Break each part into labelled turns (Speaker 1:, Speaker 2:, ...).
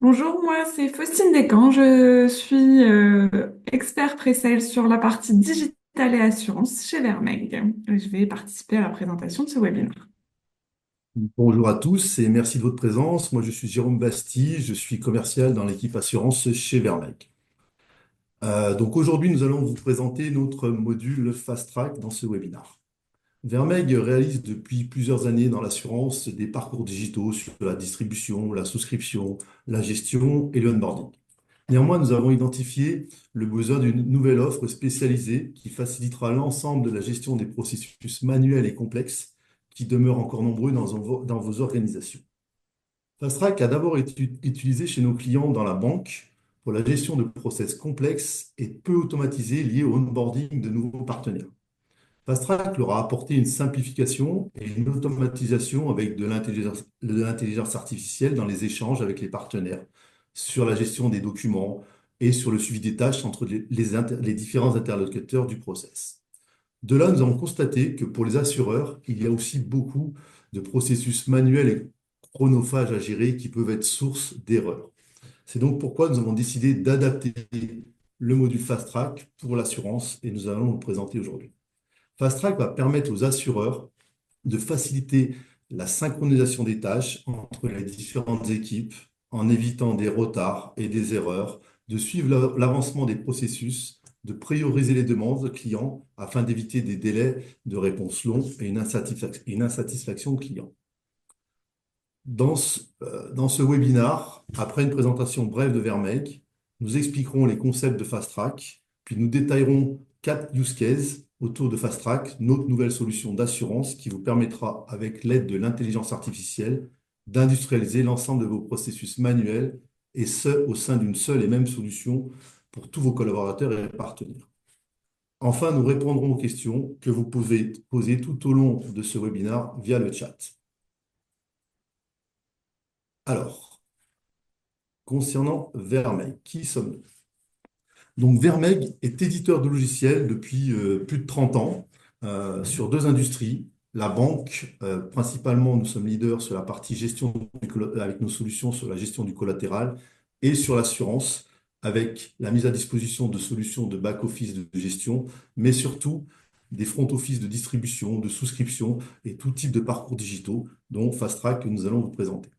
Speaker 1: Bonjour, moi c'est Faustine Descamps, je suis expert pré-sales sur la partie digitale et assurance chez Vermeg. Et je vais participer à la présentation de ce webinaire.
Speaker 2: Bonjour à tous et merci de votre présence. Moi, je suis Jérôme Bastille, je suis commercial dans l'équipe assurance chez Vermec. Donc aujourd'hui, nous allons vous présenter notre module Fast Track dans ce webinaire. Vermeg réalise depuis plusieurs années dans l'assurance des parcours digitaux sur la distribution, la souscription, la gestion et le onboarding. Néanmoins, nous avons identifié le besoin d'une nouvelle offre spécialisée qui facilitera l'ensemble de la gestion des processus manuels et complexes qui demeurent encore nombreux dans vos organisations. FastTrack a d'abord été utilisé chez nos clients dans la banque pour la gestion de process complexes et peu automatisés liés au onboarding de nouveaux partenaires. FastTrack leur a apporté une simplification et une automatisation avec de l'intelligence artificielle dans les échanges avec les partenaires, sur la gestion des documents et sur le suivi des tâches entre les différents interlocuteurs du process. De là, nous avons constaté que pour les assureurs, il y a aussi beaucoup de processus manuels et chronophages à gérer qui peuvent être source d'erreurs. C'est donc pourquoi nous avons décidé d'adapter le module Fast Track pour l'assurance et nous allons le présenter aujourd'hui. Fast Track va permettre aux assureurs de faciliter la synchronisation des tâches entre les différentes équipes en évitant des retards et des erreurs, de suivre l'avancement des processus, de prioriser les demandes clients afin d'éviter des délais de réponse longs et une insatisfaction client. Dans ce webinaire, après une présentation brève de Vermeeg, nous expliquerons les concepts de Fast Track, puis nous détaillerons 4 use cases autour de Fast Track, notre nouvelle solution d'assurance qui vous permettra, avec l'aide de l'intelligence artificielle, d'industrialiser l'ensemble de vos processus manuels, et ce, au sein d'une seule et même solution pour tous vos collaborateurs et partenaires. Enfin, nous répondrons aux questions que vous pouvez poser tout au long de ce webinaire via le chat. Alors, concernant Vermeil, qui sommes-nous? Donc Vermeil est éditeur de logiciels depuis plus de 30 ans sur deux industries. La banque, principalement, nous sommes leaders sur la partie gestion avec nos solutions sur la gestion du collatéral et sur l'assurance avec la mise à disposition de solutions de back-office de gestion, mais surtout des front-office de distribution, de souscription et tout type de parcours digitaux, dont Fast Track que nous allons vous présenter.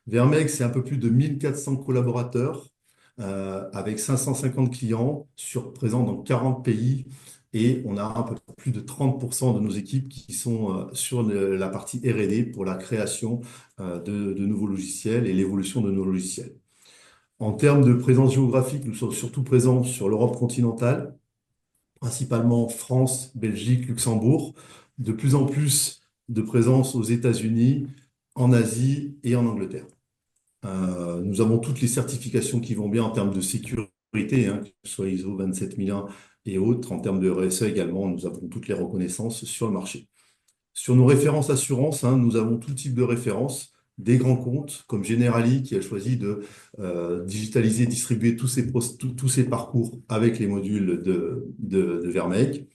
Speaker 2: Vermeil, c'est un peu plus de 1400 collaborateurs avec 550 clients présents dans 40 pays et on a un peu plus de 30% de nos équipes qui sont sur la partie R&D pour la création de nouveaux logiciels et l'évolution de nos logiciels. En termes de présence géographique, nous sommes surtout présents sur l'Europe continentale, principalement France, Belgique, Luxembourg, de plus en plus de présence aux États-Unis, en Asie et en Angleterre. Nous avons toutes les certifications qui vont bien en termes de sécurité, hein, que ce soit ISO 27001 et autres. En termes de RSE également, nous avons toutes les reconnaissances sur le marché. Sur nos références assurances, hein, nous avons tout type de références, des grands comptes comme Generali qui a choisi de digitaliser, distribuer tous ces parcours avec les modules de Vermeil,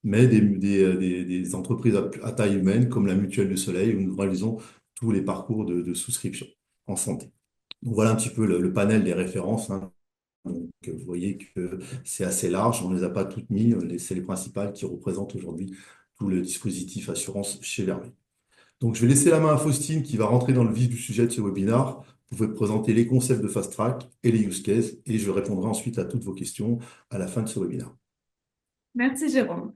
Speaker 2: mais des entreprises à taille humaine comme la Mutuelle du Soleil où nous réalisons tous les parcours de souscription en santé. Donc voilà un petit peu le panel des références, hein. Donc, vous voyez que c'est assez large, on ne les a pas toutes mis, c'est les principales qui représentent aujourd'hui tout le dispositif assurance chez Vermeil. Donc je vais laisser la main à Faustine qui va rentrer dans le vif du sujet de ce webinaire. Vous pouvez présenter les concepts de Fast Track et les use cases et je répondrai ensuite à toutes vos questions à la fin de ce webinaire.
Speaker 1: Merci Jérôme.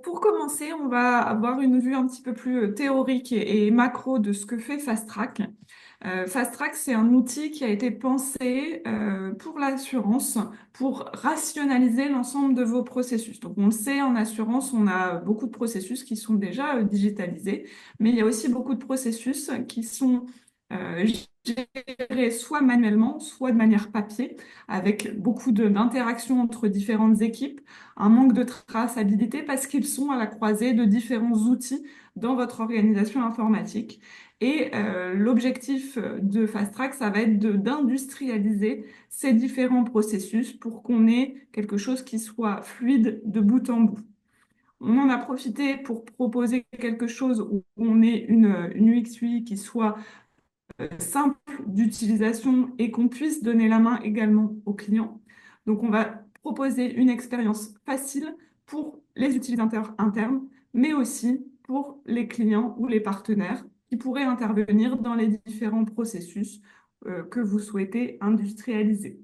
Speaker 1: Pour commencer, on va avoir une vue un petit peu plus théorique et macro de ce que fait Fast Track. Fast Track, c'est un outil qui a été pensé pour l'assurance, pour rationaliser l'ensemble de vos processus. Donc, on le sait, en assurance, on a beaucoup de processus qui sont déjà digitalisés, mais il y a aussi beaucoup de processus qui sont euh, gérés soit manuellement, soit de manière papier, avec beaucoup d'interactions entre différentes équipes, un manque de traçabilité parce qu'ils sont à la croisée de différents outils dans votre organisation informatique. L'objectif de Fast Track, ça va être d'industrialiser ces différents processus pour qu'on ait quelque chose qui soit fluide de bout en bout. On en a profité pour proposer quelque chose où on ait une UX UI qui soit simple d'utilisation et qu'on puisse donner la main également aux clients. Donc, on va proposer une expérience facile pour les utilisateurs internes, mais aussi pour les clients ou les partenaires qui pourraient intervenir dans les différents processus que vous souhaitez industrialiser.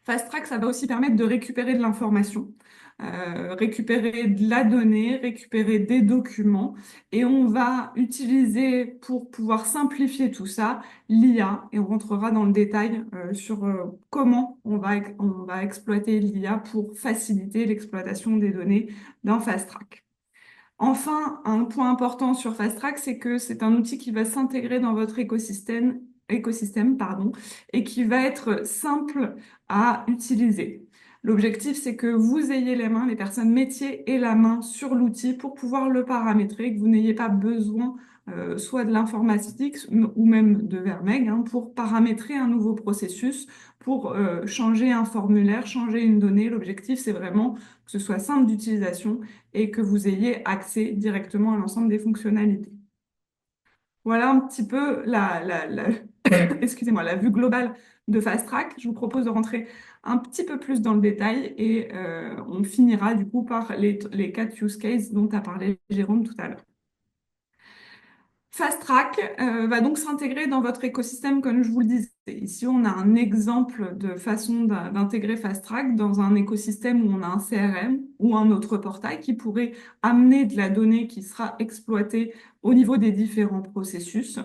Speaker 1: Fast Track, ça va aussi permettre de récupérer de l'information, récupérer de la donnée, récupérer des documents, et on va utiliser pour pouvoir simplifier tout ça l'IA, et on rentrera dans le détail sur comment on va exploiter l'IA pour faciliter l'exploitation des données dans Fast Track. Enfin, un point important sur Fast Track, c'est que c'est un outil qui va s'intégrer dans votre écosystème, pardon, et qui va être simple à utiliser. L'objectif, c'est que vous ayez les personnes métiers et la main sur l'outil pour pouvoir le paramétrer, que vous n'ayez pas besoin soit de l'informatique ou même de Vermeil pour paramétrer un nouveau processus, pour changer un formulaire, changer une donnée. L'objectif, c'est vraiment que ce soit simple d'utilisation et que vous ayez accès directement à l'ensemble des fonctionnalités. Voilà un petit peu excusez-moi, la vue globale de Fast Track. Je vous propose de rentrer un petit peu plus dans le détail et on finira du coup par les 4 use cases dont a parlé Jérôme tout à l'heure. Fast Track va donc s'intégrer dans votre écosystème, comme je vous le disais. Ici, on a un exemple de façon d'intégrer Fast Track dans un écosystème où on a un CRM ou un autre portail qui pourrait amener de la donnée qui sera exploitée au niveau des différents processus.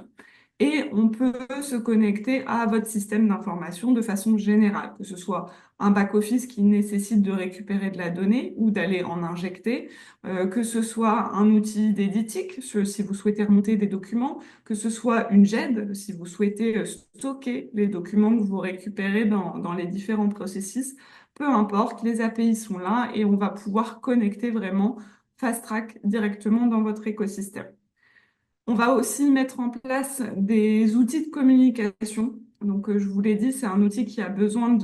Speaker 1: Et on peut se connecter à votre système d'information de façon générale, que ce soit un back-office qui nécessite de récupérer de la donnée ou d'aller en injecter, que ce soit un outil d'éditique, si vous souhaitez remonter des documents, que ce soit une GED, si vous souhaitez stocker les documents que vous récupérez dans les différents processus. Peu importe, les API sont là et on va pouvoir connecter vraiment Fast Track directement dans votre écosystème. On va aussi mettre en place des outils de communication. Donc, je vous l'ai dit, c'est un outil qui a besoin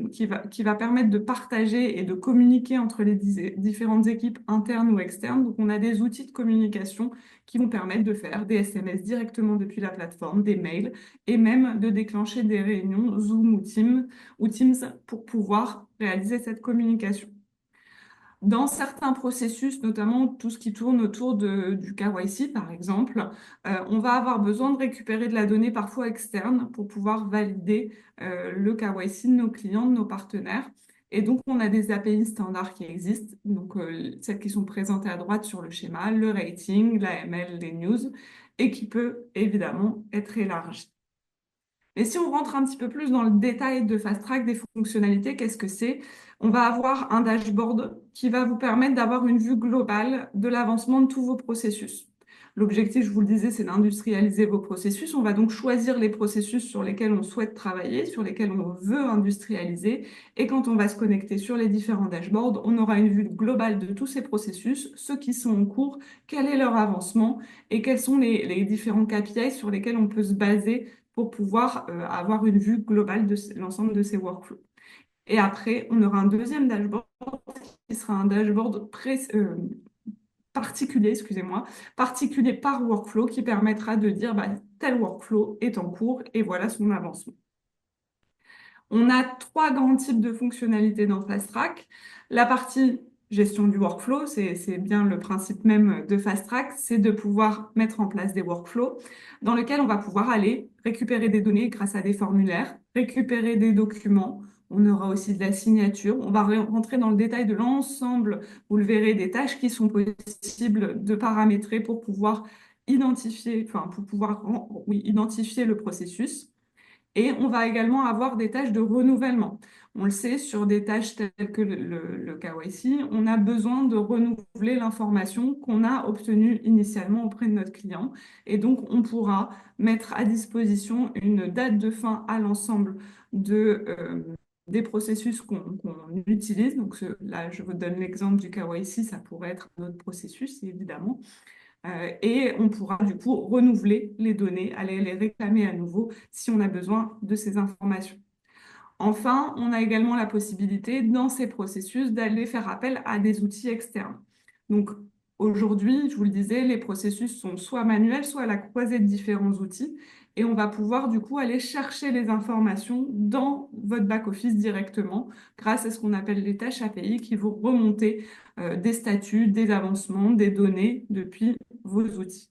Speaker 1: qui va permettre de partager et de communiquer entre les différentes équipes internes ou externes. Donc, on a des outils de communication qui vont permettre de faire des SMS directement depuis la plateforme, des mails et même de déclencher des réunions Zoom ou Teams pour pouvoir réaliser cette communication. Dans certains processus, notamment tout ce qui tourne autour du KYC, par exemple, on va avoir besoin de récupérer de la donnée parfois externe pour pouvoir valider le KYC de nos clients, de nos partenaires. Et donc, on a des API standards qui existent, donc celles qui sont présentées à droite sur le schéma, le rating, l'AML, les news, et qui peut évidemment être élargie. Et si on rentre un petit peu plus dans le détail de Fast Track des fonctionnalités, qu'est-ce que c'est? On va avoir un dashboard qui va vous permettre d'avoir une vue globale de l'avancement de tous vos processus. L'objectif, je vous le disais, c'est d'industrialiser vos processus. On va donc choisir les processus sur lesquels on souhaite travailler, sur lesquels on veut industrialiser. Et quand on va se connecter sur les différents dashboards, on aura une vue globale de tous ces processus, ceux qui sont en cours, quel est leur avancement et quels sont les différents KPI sur lesquels on peut se baser pour pouvoir avoir une vue globale de l'ensemble de ces workflows. Et après, on aura un deuxième dashboard qui sera un dashboard particulier, excusez-moi, particulier par workflow qui permettra de dire bah, tel workflow est en cours et voilà son avancement. On a 3 grands types de fonctionnalités dans Fast Track. La partie gestion du workflow, c'est bien le principe même de Fast Track, c'est de pouvoir mettre en place des workflows dans lesquels on va pouvoir aller récupérer des données grâce à des formulaires, récupérer des documents. On aura aussi de la signature. On va rentrer dans le détail de l'ensemble, vous le verrez, des tâches qui sont possibles de paramétrer pour pouvoir identifier, identifier le processus. Et on va également avoir des tâches de renouvellement. On le sait, sur des tâches telles que le KYC, on a besoin de renouveler l'information qu'on a obtenue initialement auprès de notre client. Et donc, on pourra mettre à disposition une date de fin à l'ensemble des processus qu'on utilise. Donc, là, je vous donne l'exemple du KYC, ça pourrait être un autre processus, évidemment. Et on pourra du coup renouveler les données, aller les réclamer à nouveau si on a besoin de ces informations. Enfin, on a également la possibilité dans ces processus d'aller faire appel à des outils externes. Donc aujourd'hui, je vous le disais, les processus sont soit manuels, soit à la croisée de différents outils. et on va pouvoir du coup aller chercher les informations dans votre back-office directement grâce à ce qu'on appelle les tâches API qui vont remonter des statuts, des avancements, des données depuis vos outils.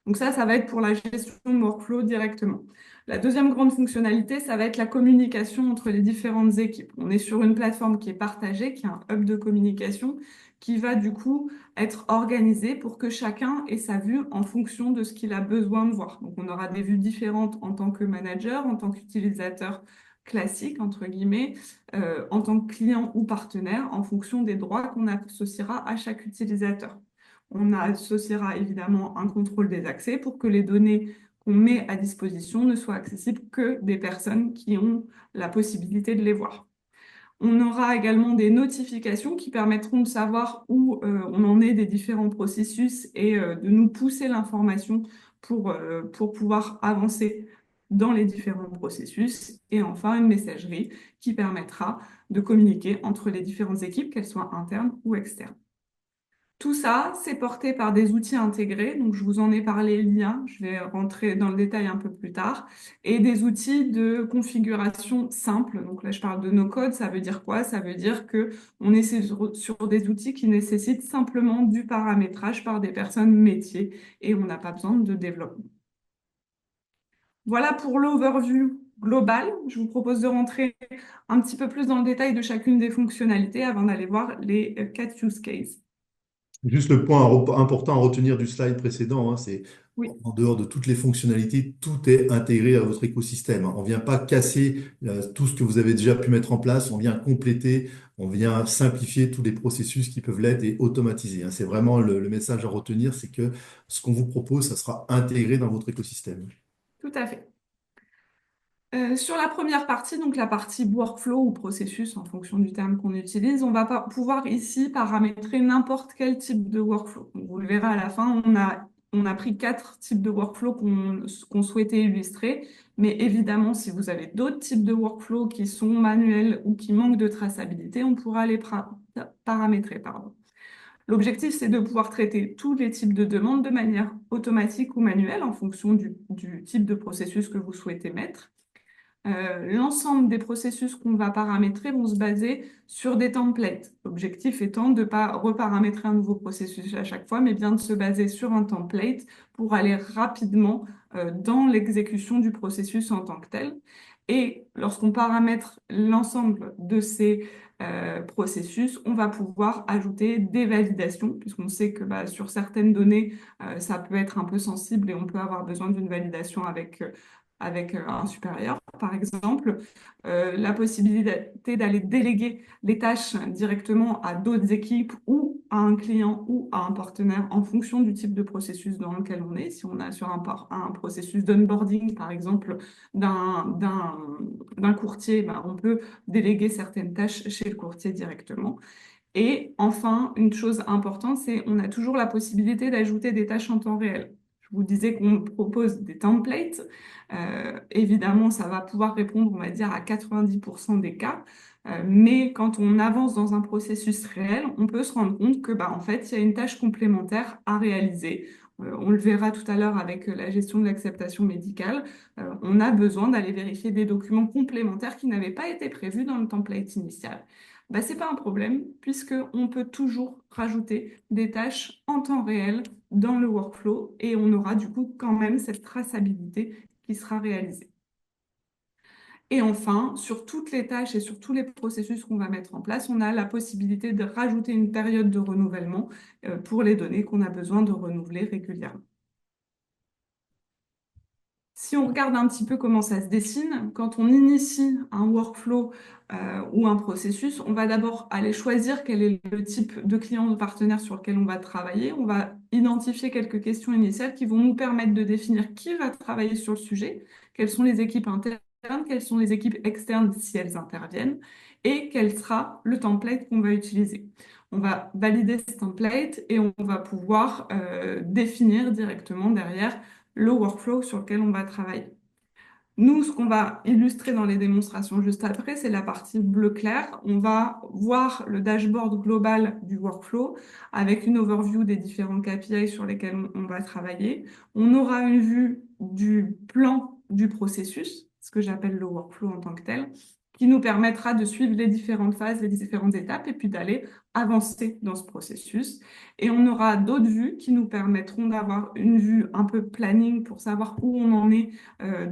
Speaker 1: Donc ça va être pour la gestion de workflow directement. La deuxième grande fonctionnalité, ça va être la communication entre les différentes équipes. On est sur une plateforme qui est partagée, qui est un hub de communication, qui va du coup être organisée pour que chacun ait sa vue en fonction de ce qu'il a besoin de voir. Donc on aura des vues différentes en tant que manager, en tant qu'utilisateur classique, entre guillemets, en tant que client ou partenaire, en fonction des droits qu'on associera à chaque utilisateur. On associera évidemment un contrôle des accès pour que les données qu'on met à disposition ne soient accessibles que des personnes qui ont la possibilité de les voir. On aura également des notifications qui permettront de savoir où on en est des différents processus et de nous pousser l'information pour pouvoir avancer dans les différents processus. Et enfin, une messagerie qui permettra de communiquer entre les différentes équipes, qu'elles soient internes ou externes. Tout ça, c'est porté par des outils intégrés. Donc, je vous en ai parlé l'IA. Je vais rentrer dans le détail un peu plus tard. Et des outils de configuration simple. Donc là, je parle de no-code. Ça veut dire quoi? Ça veut dire que on est sur des outils qui nécessitent simplement du paramétrage par des personnes métiers et on n'a pas besoin de développement. Voilà pour l'overview global. Je vous propose de rentrer un petit peu plus dans le détail de chacune des fonctionnalités avant d'aller voir les 4 use cases.
Speaker 2: Juste le point important à retenir du slide précédent, hein, c'est
Speaker 1: Oui.
Speaker 2: en dehors de toutes les fonctionnalités, tout est intégré à votre écosystème, hein. On ne vient pas casser tout ce que vous avez déjà pu mettre en place, on vient compléter, on vient simplifier tous les processus qui peuvent l'être et automatiser, hein. C'est vraiment le message à retenir, c'est que ce qu'on vous propose, ça sera intégré dans votre écosystème.
Speaker 1: Tout à fait. Sur la première partie, donc la partie workflow ou processus en fonction du terme qu'on utilise, on va pouvoir ici paramétrer n'importe quel type de workflow. Donc, vous le verrez à la fin, on a pris 4 types de workflow qu'on souhaitait illustrer. Mais évidemment, si vous avez d'autres types de workflow qui sont manuels ou qui manquent de traçabilité, on pourra les paramétrer, pardon. L'objectif, c'est de pouvoir traiter tous les types de demandes de manière automatique ou manuelle en fonction du type de processus que vous souhaitez mettre. L'ensemble des processus qu'on va paramétrer vont se baser sur des templates. L'objectif étant de ne pas reparamétrer un nouveau processus à chaque fois, mais bien de se baser sur un template pour aller rapidement dans l'exécution du processus en tant que tel. Et lorsqu'on paramètre l'ensemble de ces processus, on va pouvoir ajouter des validations, puisqu'on sait que sur certaines données, ça peut être un peu sensible et on peut avoir besoin d'une validation avec un supérieur, par exemple, la possibilité d'aller déléguer les tâches directement à d'autres équipes ou à un client ou à un partenaire en fonction du type de processus dans lequel on est. Si on est sur un processus d'onboarding, par exemple, d'un courtier, on peut déléguer certaines tâches chez le courtier directement. Et enfin, une chose importante, c'est on a toujours la possibilité d'ajouter des tâches en temps réel. Je vous disais qu'on propose des templates. Évidemment, ça va pouvoir répondre, on va dire, à 90% des cas. Mais quand on avance dans un processus réel, on peut se rendre compte que, en fait, il y a une tâche complémentaire à réaliser. On le verra tout à l'heure avec la gestion de l'acceptation médicale. On a besoin d'aller vérifier des documents complémentaires qui n'avaient pas été prévus dans le template initial. Ce n'est pas un problème puisqu'on peut toujours rajouter des tâches en temps réel dans le workflow et on aura du coup quand même cette traçabilité qui sera réalisée. Et enfin, sur toutes les tâches et sur tous les processus qu'on va mettre en place, on a la possibilité de rajouter une période de renouvellement pour les données qu'on a besoin de renouveler régulièrement. Si on regarde un petit peu comment ça se dessine, quand on initie un workflow ou un processus, on va d'abord aller choisir quel est le type de client ou de partenaire sur lequel on va travailler. On va identifier quelques questions initiales qui vont nous permettre de définir qui va travailler sur le sujet, quelles sont les équipes internes, quelles sont les équipes externes si elles interviennent, et quel sera le template qu'on va utiliser. On va valider ce template et on va pouvoir définir directement derrière le workflow sur lequel on va travailler. Nous, ce qu'on va illustrer dans les démonstrations juste après, c'est la partie bleu clair. On va voir le dashboard global du workflow avec une overview des différents KPI sur lesquels on va travailler. On aura une vue du plan du processus, ce que j'appelle le workflow en tant que tel, qui nous permettra de suivre les différentes phases, les différentes étapes et puis d'aller avancer dans ce processus. Et on aura d'autres vues qui nous permettront d'avoir une vue un peu planning pour savoir où on en est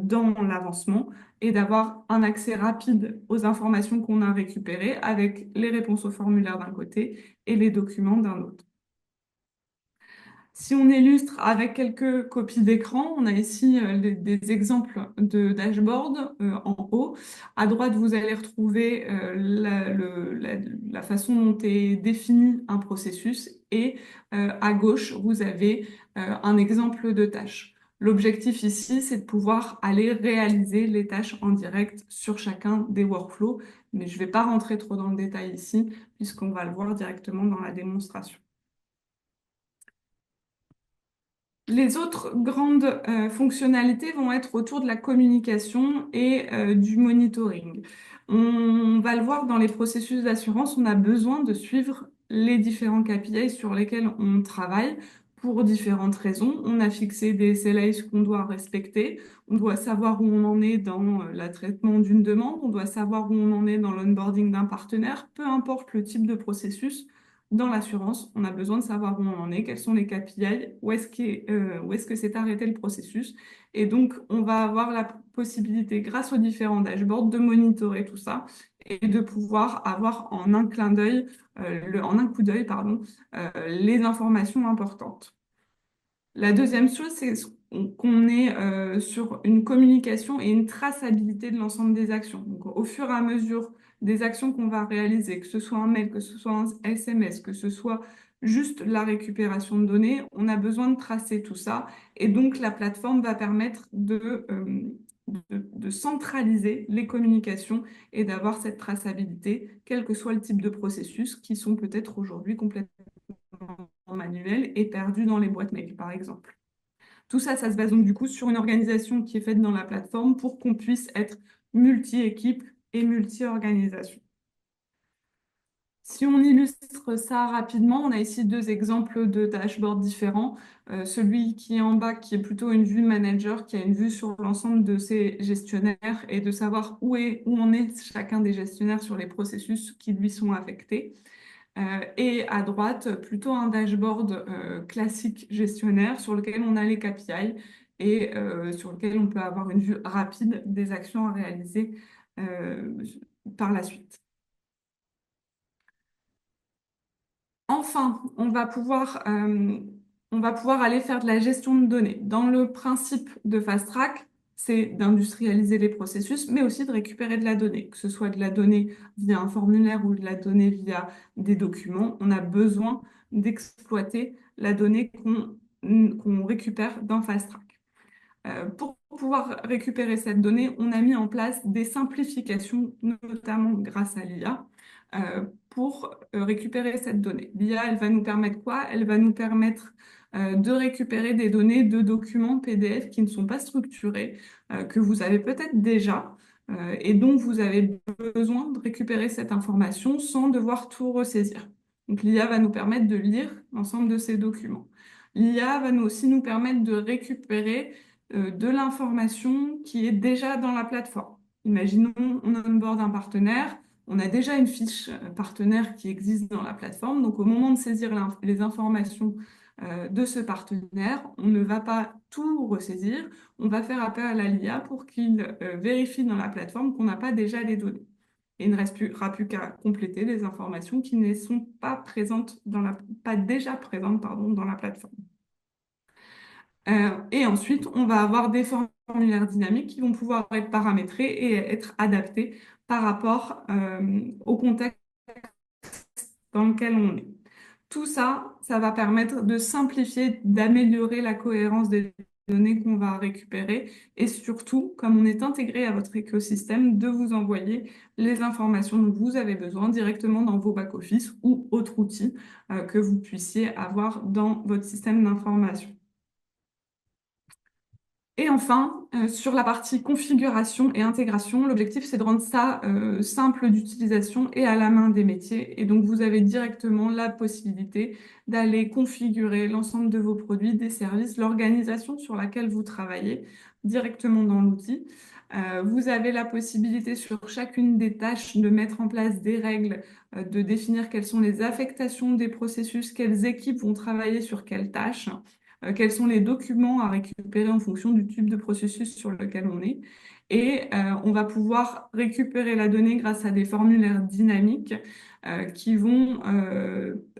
Speaker 1: dans l'avancement et d'avoir un accès rapide aux informations qu'on a récupérées avec les réponses aux formulaires d'un côté et les documents d'un autre. Si on illustre avec quelques copies d'écran, on a ici des exemples de dashboard en haut. À droite, vous allez retrouver la façon dont est défini un processus et à gauche, vous avez un exemple de tâche. L'objectif ici, c'est de pouvoir aller réaliser les tâches en direct sur chacun des workflows, mais je ne vais pas rentrer trop dans le détail ici, puisqu'on va le voir directement dans la démonstration. Les autres grandes fonctionnalités vont être autour de la communication et du monitoring. On va le voir dans les processus d'assurance, on a besoin de suivre les différents KPI sur lesquels on travaille pour différentes raisons. On a fixé des SLAs qu'on doit respecter, on doit savoir où on en est dans le traitement d'une demande, on doit savoir où on en est dans l'onboarding d'un partenaire, peu importe le type de processus. Dans l'assurance, on a besoin de savoir où on en est, quels sont les KPI, où est-ce que s'est arrêté le processus. Et donc, on va avoir la possibilité, grâce aux différents dashboards, de monitorer tout ça et de pouvoir avoir en un clin d'œil, en un coup d'œil, pardon, les informations importantes. La deuxième chose, c'est qu'on est sur une communication et une traçabilité de l'ensemble des actions. Donc, au fur et à mesure des actions qu'on va réaliser, que ce soit un mail, que ce soit un SMS, que ce soit juste la récupération de données, on a besoin de tracer tout ça. Et donc, la plateforme va permettre de centraliser les communications et d'avoir cette traçabilité, quel que soit le type de processus, qui sont peut-être aujourd'hui complètement manuels et perdus dans les boîtes mail, par exemple. Tout ça, ça se base donc du coup sur une organisation qui est faite dans la plateforme pour qu'on puisse être multi-équipe et multi-organisation. Si on illustre ça rapidement, on a ici deux exemples de dashboards différents. Celui qui est en bas, qui est plutôt une vue manager, qui a une vue sur l'ensemble de ses gestionnaires et de savoir où en est chacun des gestionnaires sur les processus qui lui sont affectés. Et à droite, plutôt un dashboard classique gestionnaire sur lequel on a les KPI et sur lequel on peut avoir une vue rapide des actions à réaliser euh, par la suite. Enfin, on va pouvoir aller faire de la gestion de données. Dans le principe de Fast Track, c'est d'industrialiser les processus, mais aussi de récupérer de la donnée, que ce soit de la donnée via un formulaire ou de la donnée via des documents. On a besoin d'exploiter la donnée qu'on récupère dans Fast Track. Pour pouvoir récupérer cette donnée, on a mis en place des simplifications, notamment grâce à l'IA, pour récupérer cette donnée. L'IA, elle va nous permettre quoi? Elle va nous permettre de récupérer des données de documents PDF qui ne sont pas structurés, que vous avez peut-être déjà, et dont vous avez besoin de récupérer cette information sans devoir tout ressaisir. Donc l'IA va nous permettre de lire l'ensemble de ces documents. L'IA va aussi nous permettre de récupérer de l'information qui est déjà dans la plateforme. Imaginons, on onboard un partenaire, on a déjà une fiche partenaire qui existe dans la plateforme. Donc, au moment de saisir les informations de ce partenaire, on ne va pas tout ressaisir. On va faire appel à la l'IA pour qu'il vérifie dans la plateforme qu'on n'a pas déjà les données. Et il ne restera plus qu'à compléter les informations qui ne sont pas présentes pas déjà présentes, pardon, dans la plateforme. Et ensuite, on va avoir des formulaires dynamiques qui vont pouvoir être paramétrés et être adaptés par rapport au contexte dans lequel on est. Tout ça, ça va permettre de simplifier, d'améliorer la cohérence des données qu'on va récupérer et surtout, comme on est intégré à votre écosystème, de vous envoyer les informations dont vous avez besoin directement dans vos back-office ou autres outils que vous puissiez avoir dans votre système d'information. Et enfin, sur la partie configuration et intégration, l'objectif, c'est de rendre ça simple d'utilisation et à la main des métiers. Et donc, vous avez directement la possibilité d'aller configurer l'ensemble de vos produits, des services, l'organisation sur laquelle vous travaillez directement dans l'outil. Vous avez la possibilité sur chacune des tâches de mettre en place des règles, de définir quelles sont les affectations des processus, quelles équipes vont travailler sur quelles tâches, quels sont les documents à récupérer en fonction du type de processus sur lequel on est. Et on va pouvoir récupérer la donnée grâce à des formulaires dynamiques qui vont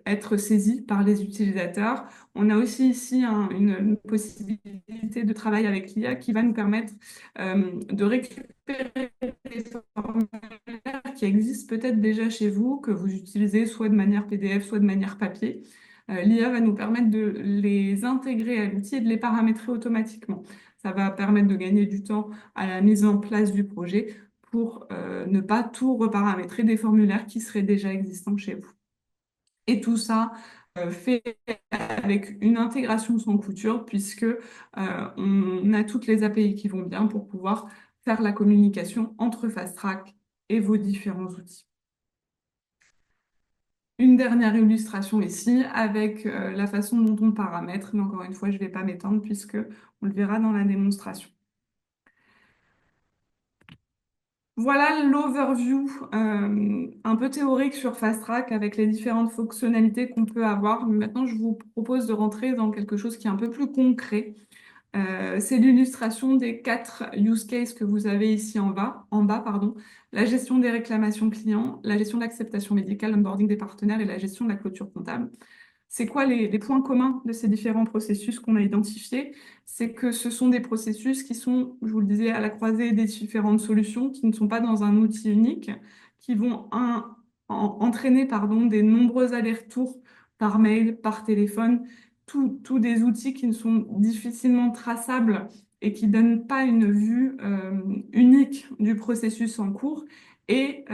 Speaker 1: être saisis par les utilisateurs. On a aussi ici une possibilité de travail avec l'IA qui va nous permettre de récupérer des formulaires qui existent peut-être déjà chez vous, que vous utilisez soit de manière PDF, soit de manière papier. L'IA va nous permettre de les intégrer à l'outil et de les paramétrer automatiquement. Ça va permettre de gagner du temps à la mise en place du projet pour ne pas tout reparamétrer des formulaires qui seraient déjà existants chez vous. Et tout ça fait avec une intégration sans couture, puisque on a toutes les API qui vont bien pour pouvoir faire la communication entre FastTrack et vos différents outils. Une dernière illustration ici avec la façon dont on paramètre, mais encore une fois, je ne vais pas m'étendre puisque on le verra dans la démonstration. Voilà l'overview un peu théorique sur FastTrack avec les différentes fonctionnalités qu'on peut avoir. Maintenant, je vous propose de rentrer dans quelque chose qui est un peu plus concret. C'est l'illustration des 4 use cases que vous avez ici en bas, pardon. La gestion des réclamations clients, la gestion de l'acceptation médicale, l'onboarding des partenaires et la gestion de la clôture comptable. C'est quoi les points communs de ces différents processus qu'on a identifiés? C'est que ce sont des processus qui sont, je vous le disais, à la croisée des différentes solutions, qui ne sont pas dans un outil unique, qui vont entraîner des nombreux allers-retours par mail, par téléphone, tous des outils qui ne sont difficilement traçables et qui ne donnent pas une vue unique du processus en cours, et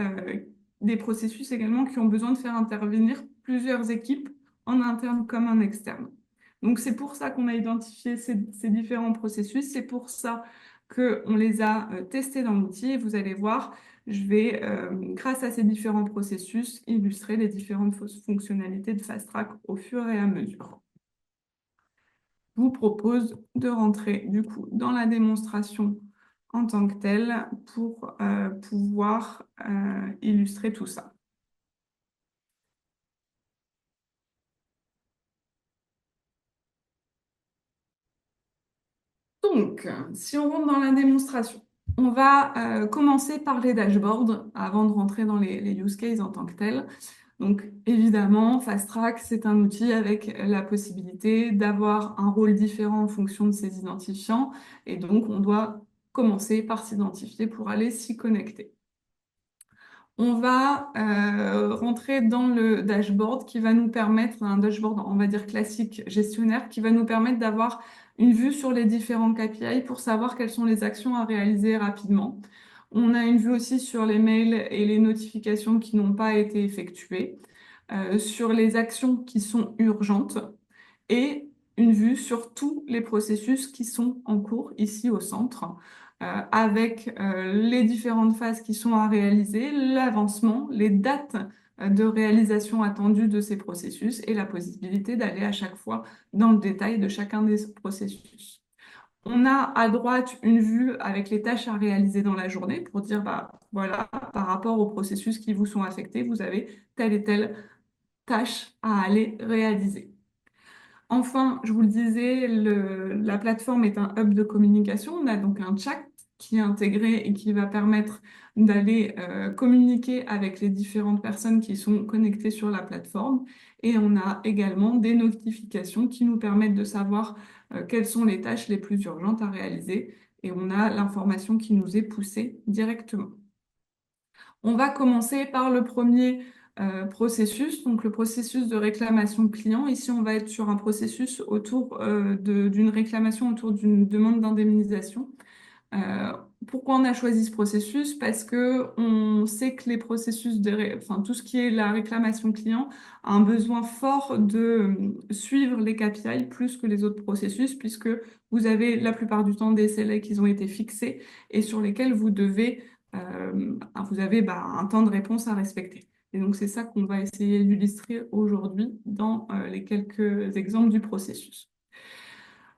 Speaker 1: des processus également qui ont besoin de faire intervenir plusieurs équipes en interne comme en externe. Donc c'est pour ça qu'on a identifié ces différents processus, c'est pour ça qu'on les a testés dans l'outil et vous allez voir, je vais, grâce à ces différents processus, illustrer les différentes fonctionnalités de FastTrack au fur et à mesure. Je vous propose de rentrer du coup dans la démonstration en tant que telle pour pouvoir illustrer tout ça. Donc, si on rentre dans la démonstration, on va commencer par les dashboards avant de rentrer dans les use cases en tant que tels. Donc, évidemment, FastTrack, c'est un outil avec la possibilité d'avoir un rôle différent en fonction de ses identifiants. Et donc, on doit commencer par s'identifier pour aller s'y connecter. On va rentrer dans le dashboard qui va nous permettre, un dashboard, on va dire classique gestionnaire, qui va nous permettre d'avoir une vue sur les différents KPI pour savoir quelles sont les actions à réaliser rapidement. On a une vue aussi sur les mails et les notifications qui n'ont pas été effectuées, sur les actions qui sont urgentes et une vue sur tous les processus qui sont en cours ici au centre, avec les différentes phases qui sont à réaliser, l'avancement, les dates de réalisation attendues de ces processus et la possibilité d'aller à chaque fois dans le détail de chacun des processus. On a à droite une vue avec les tâches à réaliser dans la journée pour dire, bah, voilà, par rapport aux processus qui vous sont affectés, vous avez telle et telle tâche à aller réaliser. Enfin, je vous le disais, la plateforme est un hub de communication. On a donc un chat qui est intégré et qui va permettre d'aller communiquer avec les différentes personnes qui sont connectées sur la plateforme. Et on a également des notifications qui nous permettent de savoir quelles sont les tâches les plus urgentes à réaliser. Et on a l'information qui nous est poussée directement. On va commencer par le premier processus, donc le processus de réclamation client. Ici, on va être sur un processus autour d'une réclamation, autour d'une demande d'indemnisation. Pourquoi on a choisi ce processus? Parce que on sait que les processus enfin, tout ce qui est la réclamation client a un besoin fort de suivre les KPI plus que les autres processus, puisque vous avez la plupart du temps des SLA qui ont été fixés et sur lesquels vous avez un temps de réponse à respecter. Et donc, c'est ça qu'on va essayer d'illustrer aujourd'hui dans les quelques exemples du processus.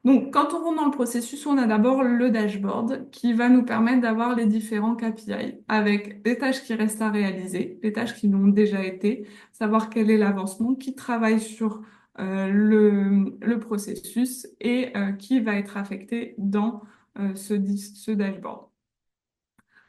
Speaker 1: Donc, quand on rentre dans le processus, on a d'abord le dashboard qui va nous permettre d'avoir les différents KPI avec des tâches qui restent à réaliser, des tâches qui l'ont déjà été, savoir quel est l'avancement, qui travaille sur le processus et qui va être affecté dans ce dashboard.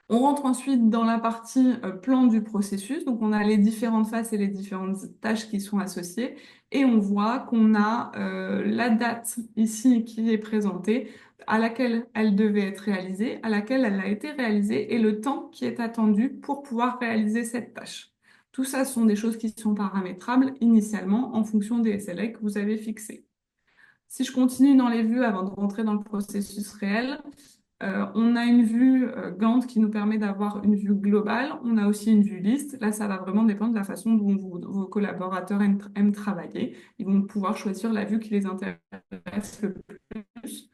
Speaker 1: On rentre ensuite dans la partie plan du processus. Donc, on a les différentes phases et les différentes tâches qui sont associées. Et on voit qu'on a la date ici qui est présentée, à laquelle elle devait être réalisée, à laquelle elle a été réalisée et le temps qui est attendu pour pouvoir réaliser cette tâche. Tout ça sont des choses qui sont paramétrables initialement en fonction des SLA que vous avez fixés. Si je continue dans les vues avant de rentrer dans le processus réel, on a une vue Gantt qui nous permet d'avoir une vue globale. On a aussi une vue liste. Là, ça va vraiment dépendre de la façon dont vos collaborateurs aiment travailler. Ils vont pouvoir choisir la vue qui les intéresse le plus.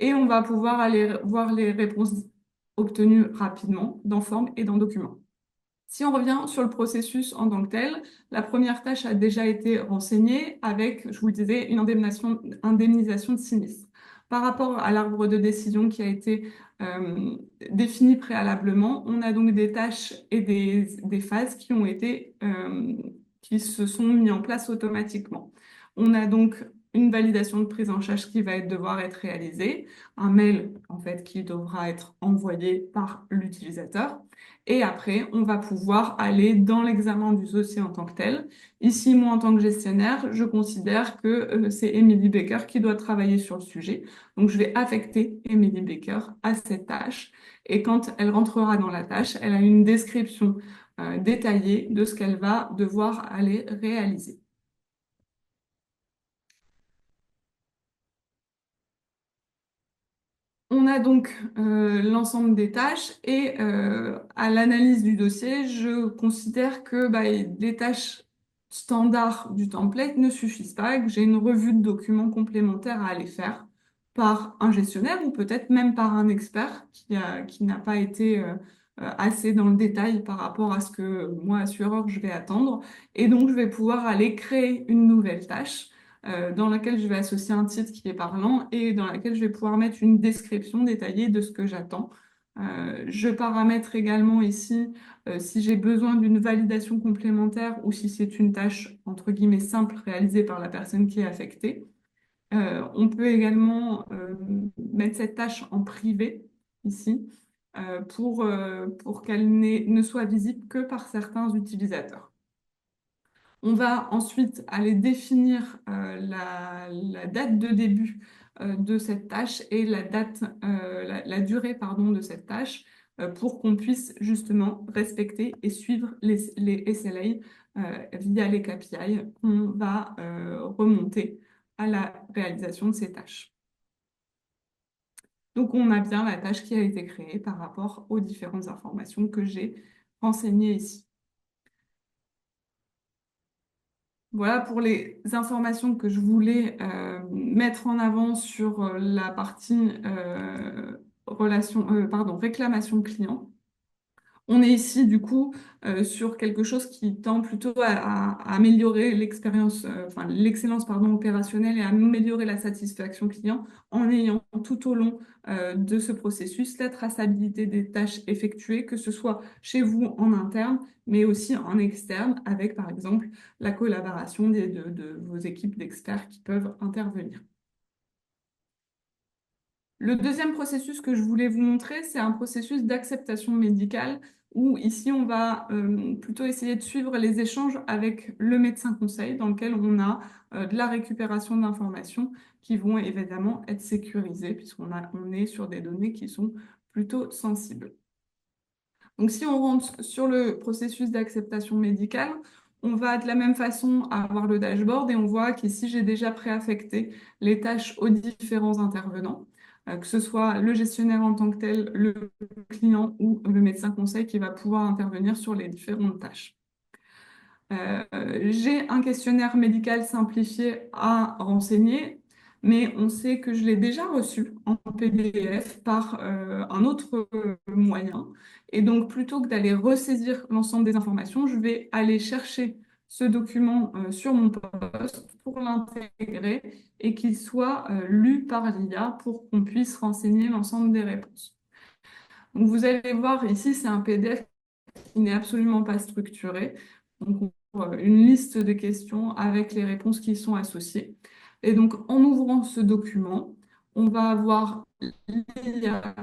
Speaker 1: Et on va pouvoir aller voir les réponses obtenues rapidement dans forme et dans document. Si on revient sur le processus en tant que tel, la première tâche a déjà été renseignée avec, je vous le disais, une indemnisation de sinistre. Par rapport à l'arbre de décision qui a été euh, défini préalablement, on a donc des tâches et des phases qui se sont mis en place automatiquement. On a donc une validation de prise en charge qui va devoir être réalisée, un mail en fait qui devra être envoyé par l'utilisateur. Et après, on va pouvoir aller dans l'examen du dossier en tant que tel. Ici, moi, en tant que gestionnaire, je considère que c'est Emily Baker qui doit travailler sur le sujet. Donc, je vais affecter Emily Baker à cette tâche. Et quand elle rentrera dans la tâche, elle a une description détaillée de ce qu'elle va devoir aller réaliser. On a donc l'ensemble des tâches et à l'analyse du dossier, je considère que les tâches standards du template ne suffisent pas et que j'ai une revue de documents complémentaires à aller faire par un gestionnaire ou peut-être même par un expert qui n'a pas été assez dans le détail par rapport à ce que moi, assureur, je vais attendre. Et donc, je vais pouvoir aller créer une nouvelle tâche dans laquelle je vais associer un titre qui est parlant et dans laquelle je vais pouvoir mettre une description détaillée de ce que j'attends. Je paramètre également ici si j'ai besoin d'une validation complémentaire ou si c'est une tâche entre guillemets simple réalisée par la personne qui est affectée. On peut également mettre cette tâche en privé ici pour qu'elle ne soit visible que par certains utilisateurs. On va ensuite aller définir la date de début de cette tâche et la durée pardon, de cette tâche pour qu'on puisse justement respecter et suivre les SLA via les KPI qu'on va remonter à la réalisation de ces tâches. Donc, on a bien la tâche qui a été créée par rapport aux différentes informations que j'ai renseignées ici. Voilà pour les informations que je voulais mettre en avant sur la partie réclamation client. On est ici, du coup, sur quelque chose qui tend plutôt à améliorer l'excellence, opérationnelle et à améliorer la satisfaction client en ayant tout au long de ce processus la traçabilité des tâches effectuées, que ce soit chez vous en interne, mais aussi en externe, avec par exemple la collaboration de vos équipes d'experts qui peuvent intervenir. Le deuxième processus que je voulais vous montrer, c'est un processus d'acceptation médicale où ici, on va plutôt essayer de suivre les échanges avec le médecin conseil dans lequel on a de la récupération d'informations qui vont évidemment être sécurisées on est sur des données qui sont plutôt sensibles. Donc, si on rentre sur le processus d'acceptation médicale, on va de la même façon avoir le dashboard et on voit qu'ici, j'ai déjà préaffecté les tâches aux différents intervenants. que ce soit le gestionnaire en tant que tel, le client ou le médecin conseil qui va pouvoir intervenir sur les différentes tâches. J'ai un questionnaire médical simplifié à renseigner, mais on sait que je l'ai déjà reçu en PDF par un autre moyen. Et donc, plutôt que d'aller ressaisir l'ensemble des informations, je vais aller chercher ce document sur mon poste pour l'intégrer et qu'il soit lu par l'IA pour qu'on puisse renseigner l'ensemble des réponses. Donc, vous allez voir ici, c'est un PDF qui n'est absolument pas structuré. Donc, on voit une liste de questions avec les réponses qui y sont associées. Et donc, en ouvrant ce document, on va avoir l'IA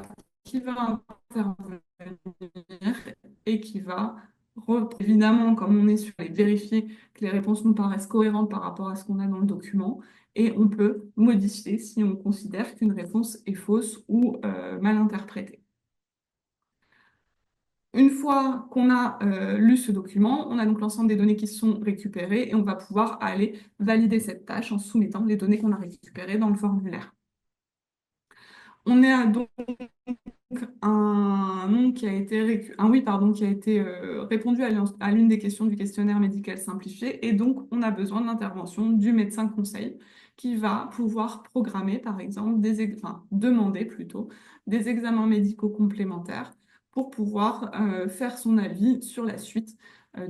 Speaker 1: qui va intervenir et qui va, évidemment, comme on est sur les vérifier que les réponses nous paraissent cohérentes par rapport à ce qu'on a dans le document, et on peut modifier si on considère qu'une réponse est fausse ou mal interprétée. Une fois qu'on a lu ce document, on a donc l'ensemble des données qui sont récupérées et on va pouvoir aller valider cette tâche en soumettant les données qu'on a récupérées dans le formulaire. On a donc un nom qui a été, un oui, pardon, qui a été répondu à l'une des questions du questionnaire médical simplifié et donc on a besoin de l'intervention du médecin conseil qui va pouvoir programmer, par exemple, enfin, demander plutôt des examens médicaux complémentaires pour pouvoir faire son avis sur la suite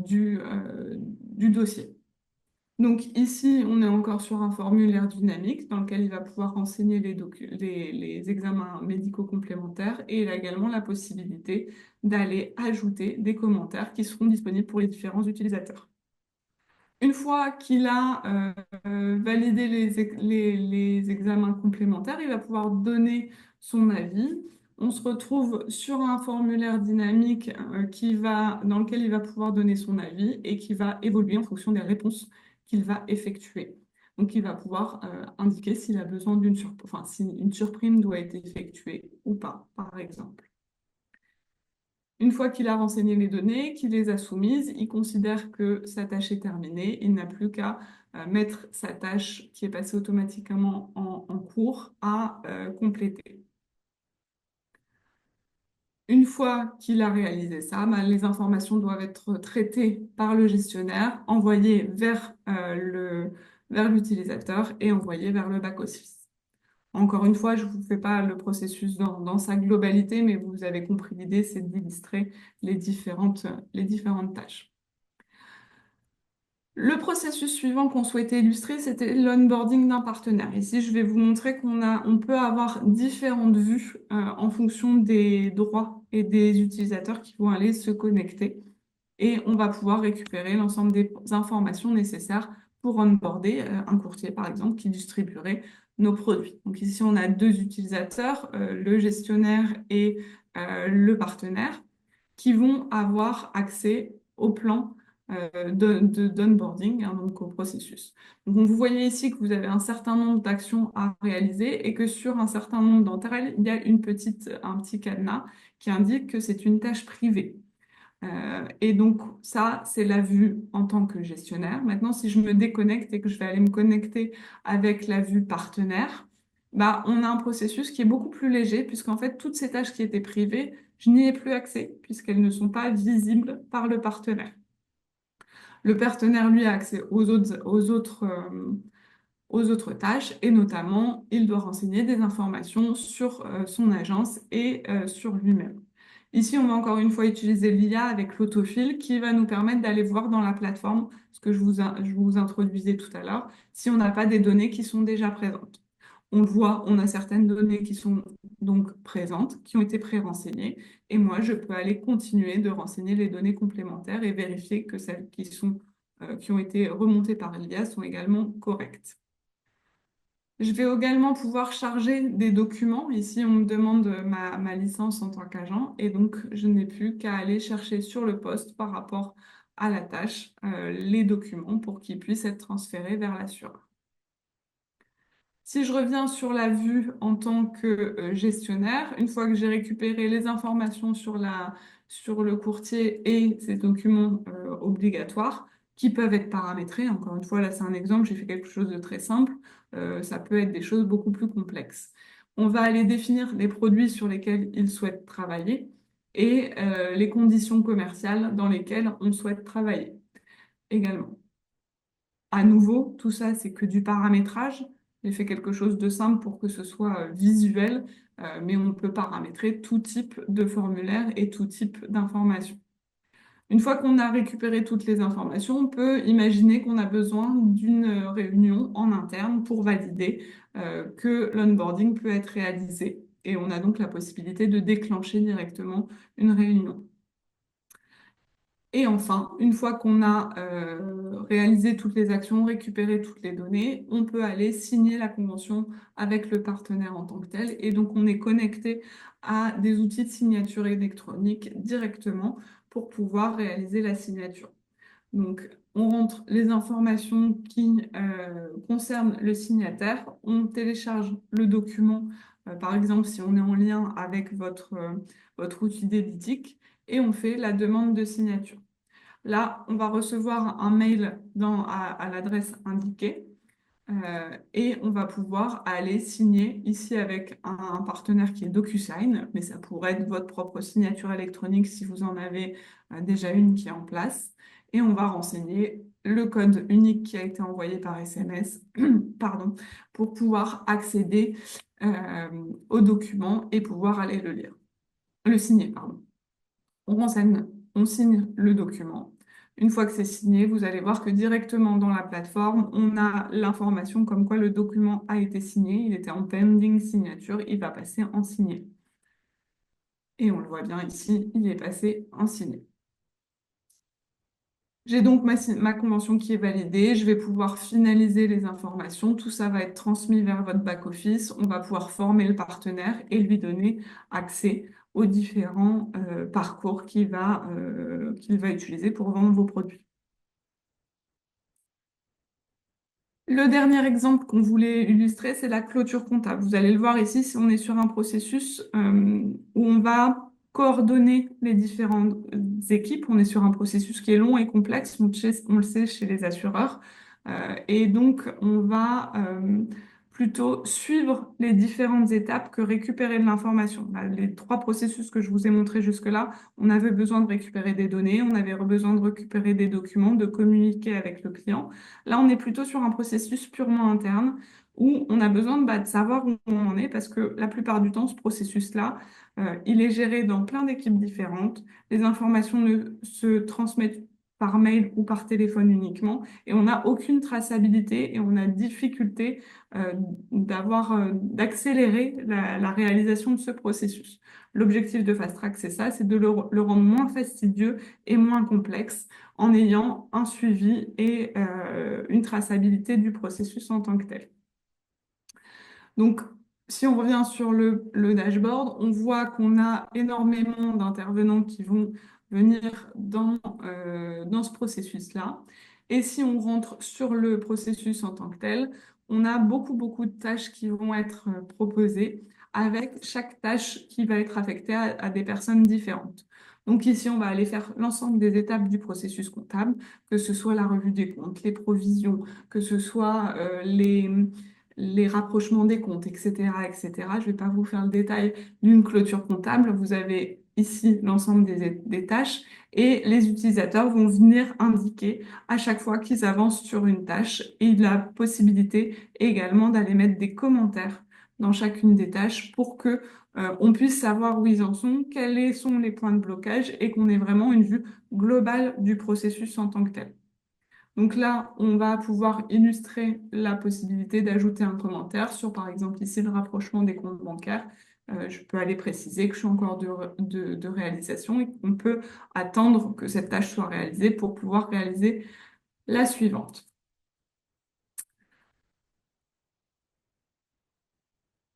Speaker 1: du dossier. Donc ici, on est encore sur un formulaire dynamique dans lequel il va pouvoir renseigner les examens médicaux complémentaires et il a également la possibilité d'aller ajouter des commentaires qui seront disponibles pour les différents utilisateurs. Une fois qu'il a validé les examens complémentaires, il va pouvoir donner son avis. On se retrouve sur un formulaire dynamique dans lequel il va pouvoir donner son avis et qui va évoluer en fonction des réponses qu'il va effectuer. Donc, il va pouvoir indiquer s'il a besoin enfin, si une surprime doit être effectuée ou pas, par exemple. Une fois qu'il a renseigné les données, qu'il les a soumises, il considère que sa tâche est terminée. Il n'a plus qu'à mettre sa tâche qui est passée automatiquement en cours à compléter. Une fois qu'il a réalisé ça, les informations doivent être traitées par le gestionnaire, envoyées vers l'utilisateur et envoyées vers le back-office. Encore une fois, je ne vous fais pas le processus dans sa globalité, mais vous avez compris l'idée, c'est d'illustrer les différentes tâches. Le processus suivant qu'on souhaitait illustrer, c'était l'onboarding d'un partenaire. Ici, je vais vous montrer on peut avoir différentes vues en fonction des droits et des utilisateurs qui vont aller se connecter. Et on va pouvoir récupérer l'ensemble des informations nécessaires pour onboarder un courtier, par exemple, qui distribuerait nos produits. Donc ici, on a deux utilisateurs, le gestionnaire et le qui vont avoir accès au plan d'onboarding, hein, donc au processus. Donc, vous voyez ici que vous avez un certain nombre d'actions à réaliser et que sur un certain nombre d'entre elles, il y a un petit cadenas qui indique que c'est une tâche privée. Et donc, ça, c'est la vue en tant que gestionnaire. Maintenant, si je me déconnecte et que je vais aller me connecter avec la vue partenaire, on a un processus qui est beaucoup plus léger, puisqu'en fait, toutes ces tâches qui étaient privées, je n'y ai plus accès, puisqu'elles ne sont pas visibles par le partenaire. Le partenaire, lui, a accès aux autres tâches et notamment, il doit renseigner des informations sur son agence et sur lui-même. Ici, on va encore une fois utiliser l'IA avec l'autofill qui va nous permettre d'aller voir dans la plateforme ce que je vous introduisais tout à l'heure, si on n'a pas des données qui sont déjà présentes. On le voit, on a certaines données qui sont donc présentes, qui ont été pré-renseignées, et moi, je peux aller continuer de renseigner les données complémentaires et vérifier que celles qui ont été remontées par l'IA sont également correctes. Je vais également pouvoir charger des documents. Ici, on me demande ma licence en tant qu'agent et donc je n'ai plus qu'à aller chercher sur le poste par rapport à la tâche les documents pour qu'ils puissent être transférés vers l'assureur. Si je reviens sur la vue en tant que gestionnaire, une fois que j'ai récupéré les informations sur le courtier et ces documents obligatoires qui peuvent être paramétrés, encore une fois, là c'est un exemple, j'ai fait quelque chose de très simple, ça peut être des choses beaucoup plus complexes. On va aller définir les produits sur lesquels il souhaite travailler et les conditions commerciales dans lesquelles on souhaite travailler également. À nouveau, tout ça, c'est que du paramétrage. J'ai fait quelque chose de simple pour que ce soit visuel, mais on peut paramétrer tout type de formulaire et tout type d'informations. Une fois qu'on a récupéré toutes les informations, on peut imaginer qu'on a besoin d'une réunion en interne pour valider que l'onboarding peut être réalisé. Et on a donc la possibilité de déclencher directement une réunion. Et enfin, une fois qu'on a réalisé toutes les actions, récupéré toutes les données, on peut aller signer la convention avec le partenaire en tant que tel. Et donc, on est connecté à des outils de signature électronique directement pour pouvoir réaliser la signature. Donc, on rentre les informations qui concernent le signataire, on télécharge le document, par exemple si on est en lien avec votre outil d'éditique, et on fait la demande de signature. Là, on va recevoir un mail à l'adresse indiquée et on va pouvoir aller signer ici avec un partenaire qui est DocuSign, mais ça pourrait être votre propre signature électronique si vous en avez déjà une qui est en place. Et on va renseigner le code unique qui a été envoyé par SMS, pardon, pour pouvoir accéder au document et pouvoir aller le lire, le signer, pardon. On signe le document. Une fois que c'est signé, vous allez voir que directement dans la plateforme, on a l'information comme quoi le document a été signé. Il était en pending signature, il va passer en signé. Et on le voit bien ici, il est passé en signé. J'ai donc ma convention qui est validée. Je vais pouvoir finaliser les informations. Tout ça va être transmis vers votre back-office. On va pouvoir former le partenaire et lui donner accès aux différents parcours qu'il va utiliser pour vendre vos produits. Le dernier exemple qu'on voulait illustrer, c'est la clôture comptable. Vous allez le voir ici, si on est sur un processus où on va coordonner les différentes équipes. On est sur un processus qui est long et complexe, on le sait chez les assureurs. Et donc, on va plutôt suivre les différentes étapes que récupérer de l'information. Les trois processus que je vous ai montrés jusque-là, on avait besoin de récupérer des données, on avait besoin de récupérer des documents, de communiquer avec le client. Là, on est plutôt sur un processus purement interne où on a besoin de savoir où on en est parce que la plupart du temps, ce processus-là, il est géré dans plein d'équipes différentes. Les informations ne se transmettent par mail ou par téléphone uniquement et on n'a aucune traçabilité et on a difficulté d'accélérer la réalisation de ce processus. L'objectif de Fast Track, c'est ça, c'est de le rendre moins fastidieux et moins complexe en ayant un suivi et une traçabilité du processus en tant que tel. Donc, si on revient sur le dashboard, on voit qu'on a énormément d'intervenants qui vont venir dans ce processus-là. Et si on rentre sur le processus en tant que tel, on a beaucoup, beaucoup de tâches qui vont être proposées avec chaque tâche qui va être affectée à des personnes différentes. Donc ici, on va aller faire l'ensemble des étapes du processus comptable, que ce soit la revue des comptes, les provisions, que ce soit les rapprochements des comptes, etc., etc. Je ne vais pas vous faire le détail d'une clôture comptable. Vous avez ici l'ensemble des tâches et les utilisateurs vont venir indiquer à chaque fois qu'ils avancent sur une tâche et la possibilité également d'aller mettre des commentaires dans chacune des tâches pour que on puisse savoir où ils en sont, quels sont les points de blocage et qu'on ait vraiment une vue globale du processus en tant que tel. Donc là, on va pouvoir illustrer la possibilité d'ajouter un commentaire sur, par exemple, ici, le rapprochement des comptes bancaires. Je peux aller préciser que je suis encore de réalisation et qu'on peut attendre que cette tâche soit réalisée pour pouvoir réaliser la suivante.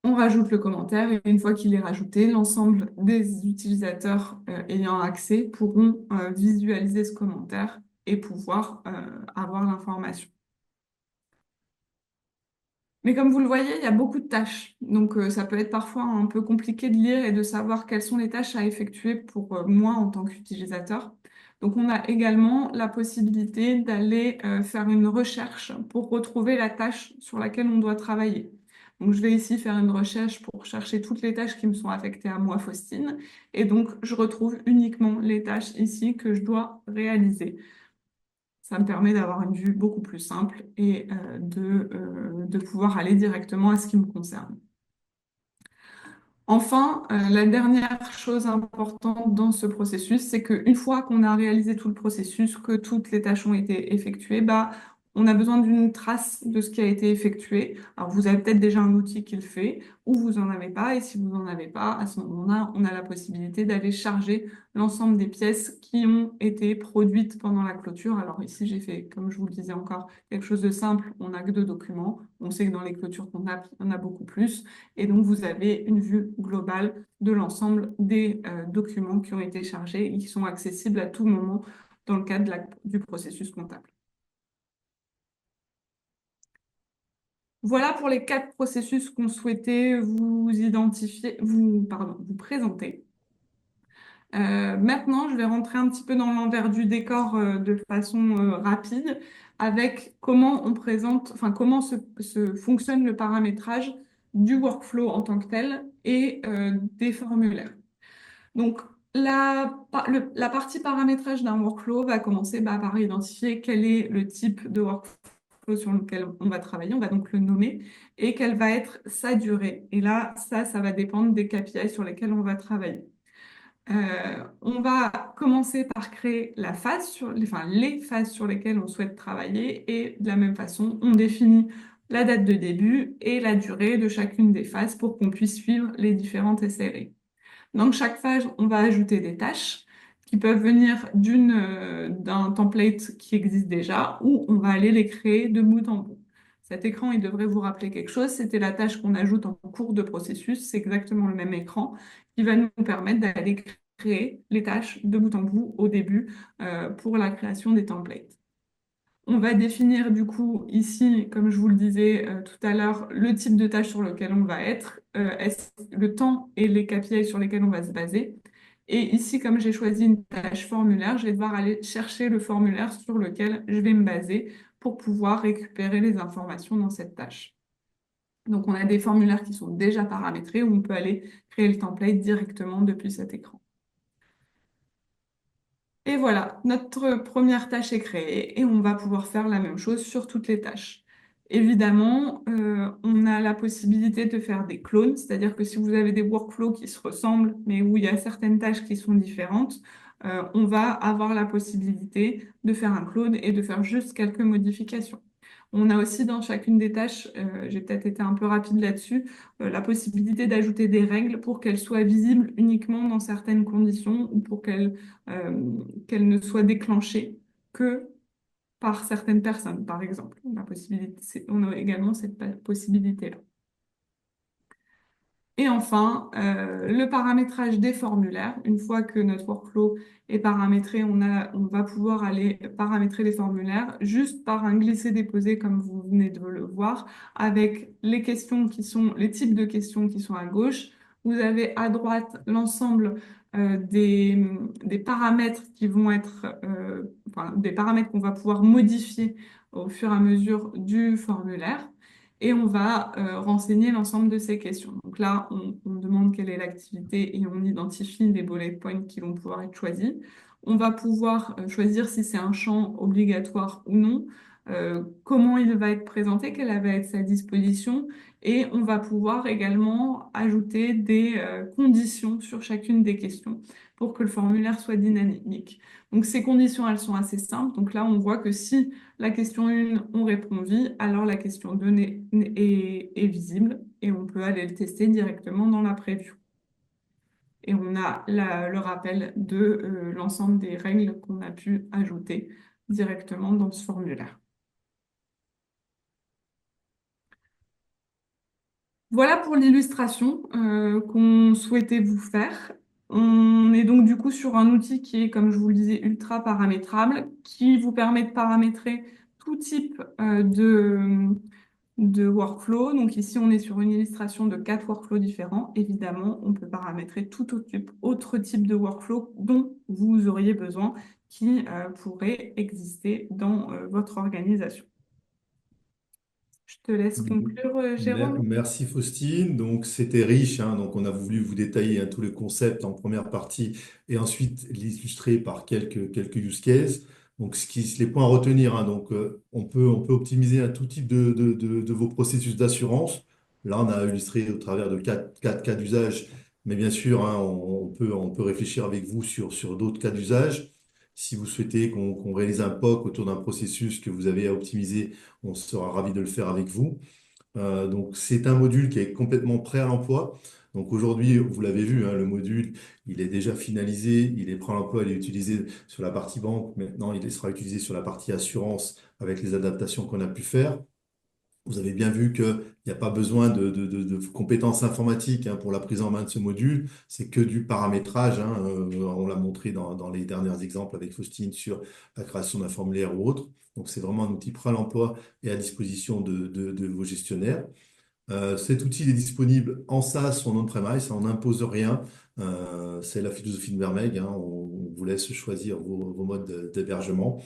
Speaker 1: On rajoute le commentaire et une fois qu'il est rajouté, l'ensemble des utilisateurs ayant accès pourront visualiser ce commentaire et pouvoir avoir l'information. Mais comme vous le voyez, il y a beaucoup de tâches. Donc, ça peut être parfois un peu compliqué de lire et de savoir quelles sont les tâches à effectuer pour moi en tant qu'utilisateur. Donc, on a également la possibilité d'aller faire une recherche pour retrouver la tâche sur laquelle on doit travailler. Donc, je vais ici faire une recherche pour chercher toutes les tâches qui me sont affectées à moi, Faustine. Et donc, je retrouve uniquement les tâches ici que je dois réaliser. Ça me permet d'avoir une vue beaucoup plus simple et de pouvoir aller directement à ce qui me concerne. Enfin, la dernière chose importante dans ce processus, c'est qu'une fois qu'on a réalisé tout le processus, que toutes les tâches ont été effectuées, bah, on a besoin d'une trace de ce qui a été effectué. Alors, vous avez peut-être déjà un outil qui le fait, ou vous n'en avez pas. Et si vous n'en avez pas, à ce moment-là, on a la possibilité d'aller charger l'ensemble des pièces qui ont été produites pendant la clôture. Alors ici, j'ai fait, comme je vous le disais encore, quelque chose de simple. On n'a que 2 documents. On sait que dans les clôtures qu'on a, il y en a beaucoup plus. Et donc, vous avez une vue globale de l'ensemble des documents qui ont été chargés et qui sont accessibles à tout moment dans le cadre du processus comptable. Voilà pour les 4 processus qu'on souhaitait vous identifier, vous présenter. Maintenant, je vais rentrer un petit peu dans l'envers du décor de façon rapide avec comment on présente, enfin comment fonctionne le paramétrage du workflow en tant que tel et des formulaires. Donc, la partie paramétrage d'un workflow va commencer par identifier quel est le type de workflow sur lequel on va travailler, on va donc le nommer, et quelle va être sa durée. Et là, ça va dépendre des KPI sur lesquels on va travailler. On va commencer par créer les phases sur lesquelles on souhaite travailler et de la même façon, on définit la date de début et la durée de chacune des phases pour qu'on puisse suivre les différentes SRI. Dans chaque phase, on va ajouter des tâches qui peuvent venir d'un template qui existe déjà ou on va aller les créer de bout en bout. Cet écran, il devrait vous rappeler quelque chose. C'était la tâche qu'on ajoute en cours de processus. C'est exactement le même écran qui va nous permettre d'aller créer les tâches de bout en bout au début pour la création des templates. On va définir du coup ici, comme je vous le disais tout à l'heure, le type de tâche sur lequel on va être, le temps et les KPI sur lesquels on va se baser. Et ici, comme j'ai choisi une tâche formulaire, je vais devoir aller chercher le formulaire sur lequel je vais me baser pour pouvoir récupérer les informations dans cette tâche. Donc, on a des formulaires qui sont déjà paramétrés où on peut aller créer le template directement depuis cet écran. Et voilà, notre première tâche est créée et on va pouvoir faire la même chose sur toutes les tâches. Évidemment, on a la possibilité de faire des clones, c'est-à-dire que si vous avez des workflows qui se ressemblent, mais où il y a certaines tâches qui sont différentes, on va avoir la possibilité de faire un clone et de faire juste quelques modifications. On a aussi dans chacune des tâches, j'ai peut-être été un peu rapide là-dessus, la possibilité d'ajouter des règles pour qu'elles soient visibles uniquement dans certaines conditions ou pour qu'elles ne soient déclenchées que par certaines personnes, par exemple. On a également cette possibilité-là. Et enfin, le paramétrage des formulaires. Une fois que notre workflow est paramétré, on va pouvoir aller paramétrer les formulaires juste par un glisser-déposer, comme vous venez de le voir, avec les types de questions qui sont à gauche. Vous avez à droite l'ensemble des paramètres qui vont être, enfin, des paramètres qu'on va pouvoir modifier au fur et à mesure du formulaire et on va renseigner l'ensemble de ces questions. Donc là, on demande quelle est l'activité et on identifie les bullet points qui vont pouvoir être choisis. On va pouvoir choisir si c'est un champ obligatoire ou non, comment il va être présenté, quelle va être sa disposition, et on va pouvoir également ajouter des conditions sur chacune des questions pour que le formulaire soit dynamique. Donc ces conditions, elles sont assez simples. Donc là, on voit que si la question 1, on répond oui, alors la question 2 est visible et on peut aller le tester directement dans la preview. Et on a le rappel de l'ensemble des règles qu'on a pu ajouter directement dans ce formulaire. Voilà pour l'illustration qu'on souhaitait vous faire. On est donc du coup sur un outil qui est, comme je vous le disais, ultra paramétrable, qui vous permet de paramétrer tout type de workflow. Donc ici, on est sur une illustration de 4 workflows différents. Évidemment, on peut paramétrer tout autre type de workflow dont vous auriez besoin qui pourrait exister dans votre organisation. Je te laisse conclure, Jérôme.
Speaker 2: Merci Faustine. Donc c'était riche, hein. Donc on a voulu vous détailler, hein, tous les concepts en première partie et ensuite l'illustrer par quelques use cases. Donc les points à retenir, hein. Donc on peut optimiser un tout type de vos processus d'assurance. Là on a illustré au travers de quatre cas d'usage, mais bien sûr, hein, on peut réfléchir avec vous sur d'autres cas d'usage. Si vous souhaitez qu'on réalise un POC autour d'un processus que vous avez à optimiser, on sera ravi de le faire avec vous. Donc, c'est un module qui est complètement prêt à l'emploi. Donc, aujourd'hui, vous l'avez vu, hein, le module, il est déjà finalisé, il est prêt à l'emploi, il est utilisé sur la partie banque. Maintenant, il sera utilisé sur la partie assurance avec les adaptations qu'on a pu faire. Vous avez bien vu qu'il n'y a pas besoin de compétences informatiques, hein, pour la prise en main de ce module. C'est que du paramétrage, hein. On l'a montré dans les derniers exemples avec Faustine sur la création d'un formulaire ou autre. Donc, c'est vraiment un outil prêt à l'emploi et à disposition de vos gestionnaires. Cet outil il est disponible en SaaS ou en on-premise, on n'impose rien. C'est la philosophie de Vermeil, hein. On vous laisse choisir vos modes d'hébergement.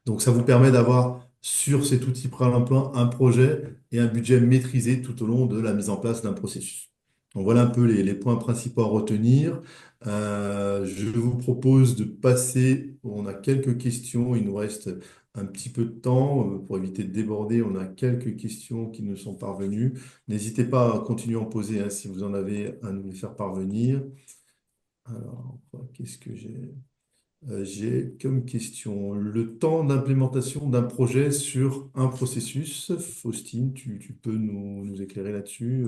Speaker 2: Donc, ça vous permet d'avoir sur cet outil prêt à l'emploi un projet et un budget maîtrisé tout au long de la mise en place d'un processus. Donc, voilà un peu les points principaux à retenir. Je vous propose de passer, on a quelques questions, il nous reste un petit peu de temps pour éviter de déborder. On a quelques questions qui nous sont parvenues. N'hésitez pas à continuer à en poser, hein, si vous en avez à nous les faire parvenir. Alors, qu'est-ce que j'ai? J'ai comme question le temps d'implémentation d'un projet sur un processus. Faustine, tu peux nous éclairer là-dessus,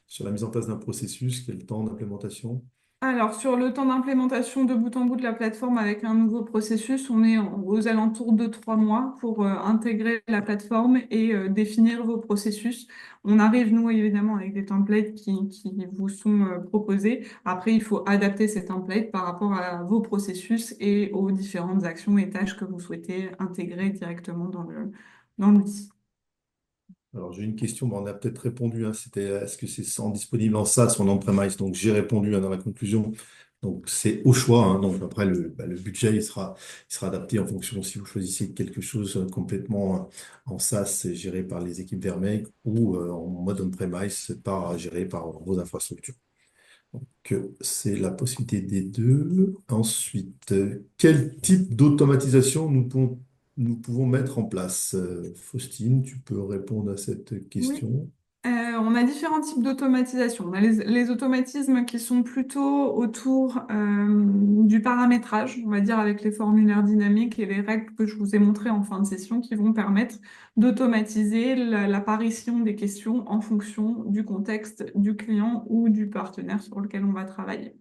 Speaker 2: sur la mise en place d'un processus, quel temps d'implémentation?
Speaker 1: Alors, sur le temps d'implémentation de bout en bout de la plateforme avec un nouveau processus, on est aux alentours de 3 mois pour intégrer la plateforme et définir vos processus. On arrive, nous, évidemment, avec des templates qui vous sont proposés. Après, il faut adapter ces templates par rapport à vos processus et aux différentes actions et tâches que vous souhaitez intégrer directement dans l'outil.
Speaker 2: Alors, j'ai une question, on a peut-être répondu, hein, c'était est-ce que c'est disponible en SaaS ou en on-premise? Donc, j'ai répondu, hein, dans la conclusion. Donc, c'est au choix, hein. Donc, après, le budget, il sera adapté en fonction si vous choisissez quelque chose complètement en SaaS, c'est géré par les équipes Vermeil, ou en mode on-premise, géré par vos infrastructures. Donc, c'est la possibilité des deux. Ensuite, quel type d'automatisation nous pouvons mettre en place? Faustine, tu peux répondre à cette
Speaker 1: Oui.
Speaker 2: question.
Speaker 1: On a différents types d'automatisation. On a les automatismes qui sont plutôt autour du paramétrage, on va dire avec les formulaires dynamiques et les règles que je vous ai montrées en fin de session qui vont permettre d'automatiser l'apparition des questions en fonction du contexte du client ou du partenaire sur lequel on va travailler.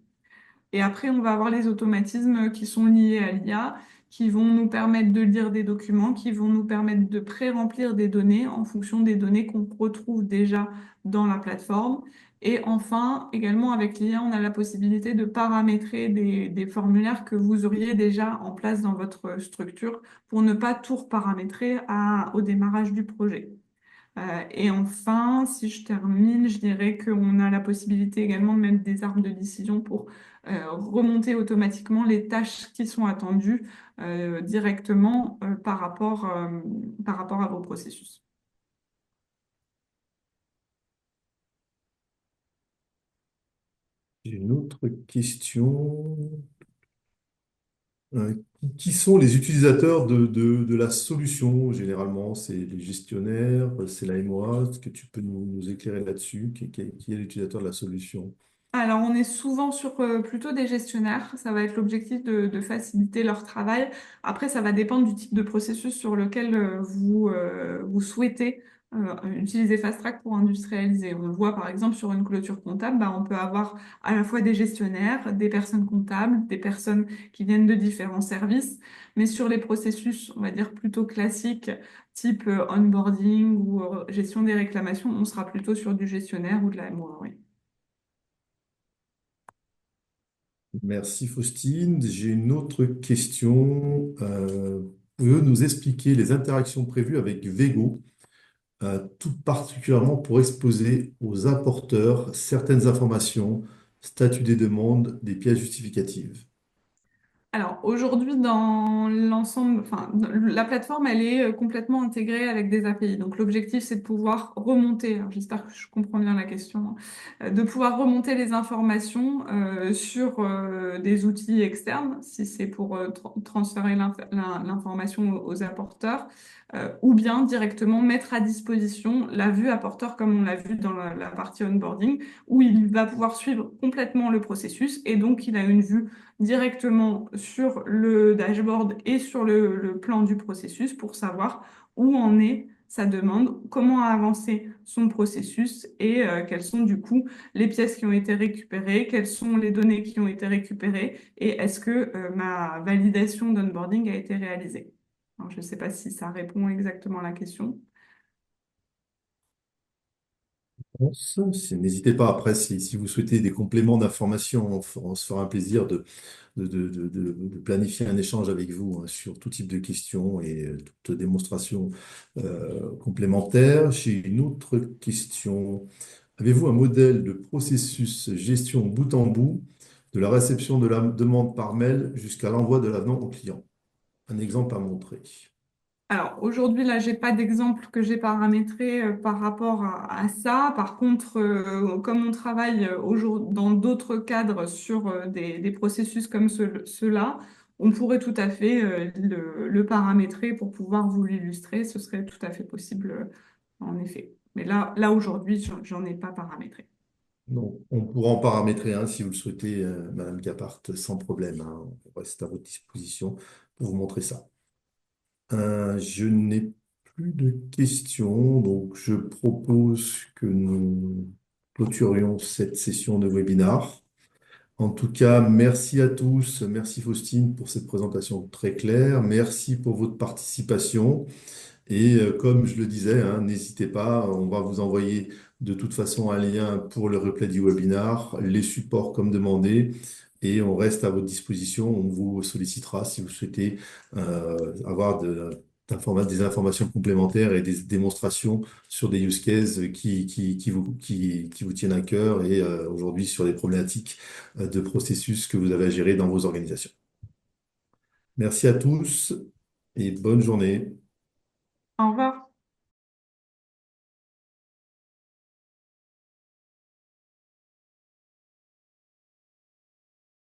Speaker 1: Et après, on va avoir les automatismes qui sont liés à l'IA, qui vont nous permettre de lire des documents, qui vont nous permettre de pré-remplir des données en fonction des données qu'on retrouve déjà dans la plateforme. Et enfin, également avec l'IA, on a la possibilité de paramétrer des formulaires que vous auriez déjà en place dans votre structure pour ne pas tout reparamétrer au démarrage du projet. Et enfin, si je termine, je dirais qu'on a la possibilité également de mettre des arbres de décision pour remonter automatiquement les tâches qui sont attendues directement par rapport à vos processus.
Speaker 2: J'ai une autre question. Qui sont les utilisateurs de la solution? Généralement, c'est les gestionnaires, c'est la MOA. Est-ce que tu peux nous éclairer là-dessus? Qui est l'utilisateur de la solution?
Speaker 1: Alors, on est souvent sur plutôt des gestionnaires. Ça va être l'objectif de faciliter leur travail. Après, ça va dépendre du type de processus sur lequel vous souhaitez utiliser Fast Track pour industrialiser. On le voit par exemple sur une clôture comptable, bah, on peut avoir à la fois des gestionnaires, des personnes comptables, des personnes qui viennent de différents services. Mais sur les processus, on va dire plutôt classiques, type onboarding ou gestion des réclamations, on sera plutôt sur du gestionnaire ou de la MOA, oui.
Speaker 2: Merci Faustine. J'ai une autre question. Pouvez-vous nous expliquer les interactions prévues avec Vego, tout particulièrement pour exposer aux apporteurs certaines informations, statut des demandes, des pièces justificatives?
Speaker 1: Alors aujourd'hui, dans l'ensemble, enfin, la plateforme, elle est complètement intégrée avec des API. Donc l'objectif, c'est de pouvoir remonter, alors, j'espère que je comprends bien la question, hein, de pouvoir remonter les informations sur des outils externes, si c'est pour transférer l'information aux apporteurs, ou bien directement mettre à disposition la vue apporteur, comme on l'a vu dans la partie onboarding, où il va pouvoir suivre complètement le processus et donc il a une vue directement sur le dashboard et sur le plan du processus pour savoir où en est sa demande, comment a avancé son processus et quelles sont du coup les pièces qui ont été récupérées, quelles sont les données qui ont été récupérées et est-ce que ma validation d'onboarding a été réalisée. Alors, je ne sais pas si ça répond exactement à la question.
Speaker 2: N'hésitez pas après, si vous souhaitez des compléments d'information, on se fera un plaisir de planifier un échange avec vous hein, sur tout type de questions et toute démonstration complémentaire. J'ai une autre question. Avez-vous un modèle de processus gestion bout en bout de la réception de la demande par mail jusqu'à l'envoi de l'avenant au client? Un exemple à montrer.
Speaker 1: Alors aujourd'hui, là, j'ai pas d'exemple que j'ai paramétré par rapport à ça. Par contre, comme on travaille dans d'autres cadres sur des processus comme ceux-là, on pourrait tout à fait le paramétrer pour pouvoir vous l'illustrer. Ce serait tout à fait possible, en effet. Mais là aujourd'hui, j'en ai pas paramétré.
Speaker 2: Donc, on pourra en paramétrer un si vous le souhaitez, Madame Capart, sans problème, hein. On reste à votre disposition pour vous montrer ça. Je n'ai plus de questions, donc je propose que nous clôturions cette session de webinar. En tout cas, merci à tous. Merci Faustine pour cette présentation très claire. Merci pour votre participation. Et comme je le disais, hein, n'hésitez pas, on va vous envoyer de toute façon un lien pour le replay du webinar, les supports comme demandé, et on reste à votre disposition. On vous sollicitera si vous souhaitez avoir des informations complémentaires et des démonstrations sur des use cases qui vous tiennent à cœur et aujourd'hui sur des problématiques de processus que vous avez à gérer dans vos organisations. Merci à tous et bonne journée.
Speaker 1: Au revoir.